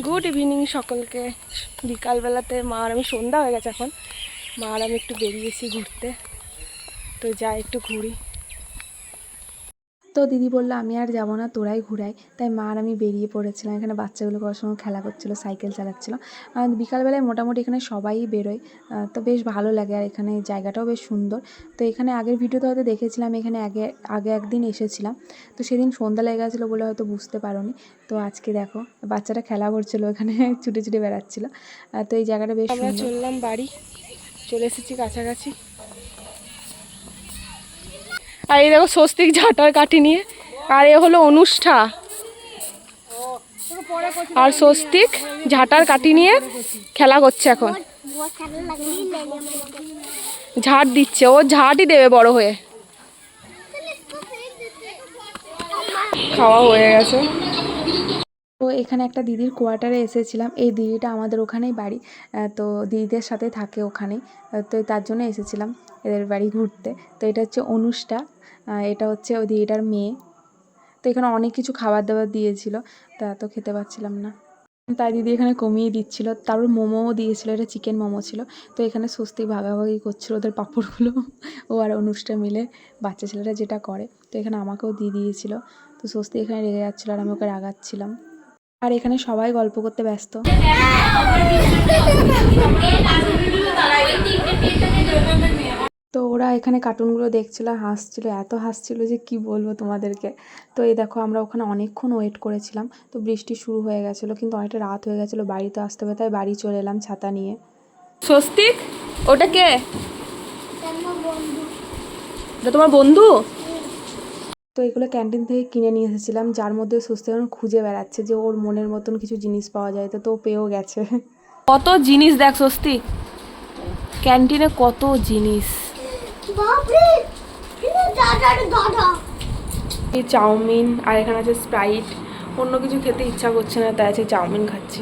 Good evening সকলকে। বিকালবেলাতে মা আর আমি, সন্ধ্যা হয়ে গেছে এখন, মা আর আমি একটু বেরিয়েছি ঘুরতে। তো যাই একটু ঘুরি। তো দিদি বললো আমি আর যাবো না, তোরাই ঘুরাই। তাই মা আর আমি বেরিয়ে পড়েছিলাম। এখানে বাচ্চাগুলো করার সময় খেলা করছিলো, সাইকেল চালাচ্ছিলো। বিকালবেলায় মোটামুটি এখানে সবাই বেরোয়, তো বেশ ভালো লাগে। আর এখানে জায়গাটাও বেশ সুন্দর। তো এখানে আগের ভিডিওতে হয়তো দেখেছিলাম, এখানে আগে একদিন এসেছিলাম। তো সেদিন সন্ধ্যা লেগে গেছিলো বলে হয়তো বুঝতে পারোনি। তো আজকে দেখো বাচ্চারা খেলা করছিলো এখানে, ছুটে ছুটে বেড়াচ্ছিলো। তো এই জায়গাটা বেশ সুন্দর। আমরা চললাম বাড়ি, চলে এসেছি কাছাকাছি। আর এই দেখো স্বস্তিক ঝাঁটার কাঠি নিয়ে, আর এ হলো অনুষ্ঠা। আর স্বস্তিক ঝাঁটার কাঠি নিয়ে খেলা করছে এখন, ঝাঁট দিচ্ছে। ও ঝাঁটই দেবে বড় হয়ে। খাওয়া হয়ে গেছে। তো এখানে একটা দিদির কোয়ার্টারে এসেছিলাম। এই দিদিটা আমাদের ওখানেই বাড়ি, তো দিদিদের সাথে থাকে ওখানেই। তো তার জন্য এসেছিলাম এদের বাড়ি ঘুরতে। তো এটা হচ্ছে অনুষ্ঠা, এটা হচ্ছে ওই দিদিটার মেয়ে। তো এখানে অনেক কিছু খাবার দাবার দিয়েছিল, তা তো খেতে পারছিলাম না, তাই দিদি এখানে কমিয়ে দিচ্ছিল। তারপর মোমোও দিয়েছিল, এটা চিকেন মোমো ছিল। তো এখানে স্বস্তি ভাগাভাগি করছিল ওদের পাঁপড়গুলো, ও আর অনুষ্ঠা মিলে, বাচ্চা ছেলেরা যেটা করে। তো এখানে আমাকেও দিয়ে দিয়েছিল। তো স্বস্তি এখানে রেগে যাচ্ছিলো আর আমি ওকে রাগাচ্ছিলাম। আর এখানে সবাই গল্প করতে ব্যস্ত। তো ওরা এখানে কার্টুনগুলো দেখছিল, হাসছিল, এত হাসছিল যে কি বলবো তোমাদেরকে। তো এই দেখো আমরা ওখানে অনেকক্ষণ ওয়েট করেছিলাম। তো বৃষ্টি শুরু হয়ে গেছিলো, কিন্তু অনেকটা রাত হয়ে গেছিলো, বাড়িতে আসতে হবে, তাই বাড়ি চলে এলাম ছাতা নিয়ে। স্বস্তিক, ওটা কে? ওটা তোমার বন্ধু? তো এগুলো ক্যান্টিন থেকে কিনে নিয়ে এসেছিলাম, যার মধ্যে স্বস্তি এখন খুঁজে বেড়াচ্ছে যে ওর মনের মতন কিছু জিনিস পাওয়া যায়। তো পেয়েও গেছে। কত জিনিস দেখ স্বস্তি, ক্যান্টিনে কত জিনিস। এই চাউমিন, আর এখানে আছে স্প্রাইট। অন্য কিছু খেতে ইচ্ছা করছে না, তাই আছে চাউমিন খাচ্ছি।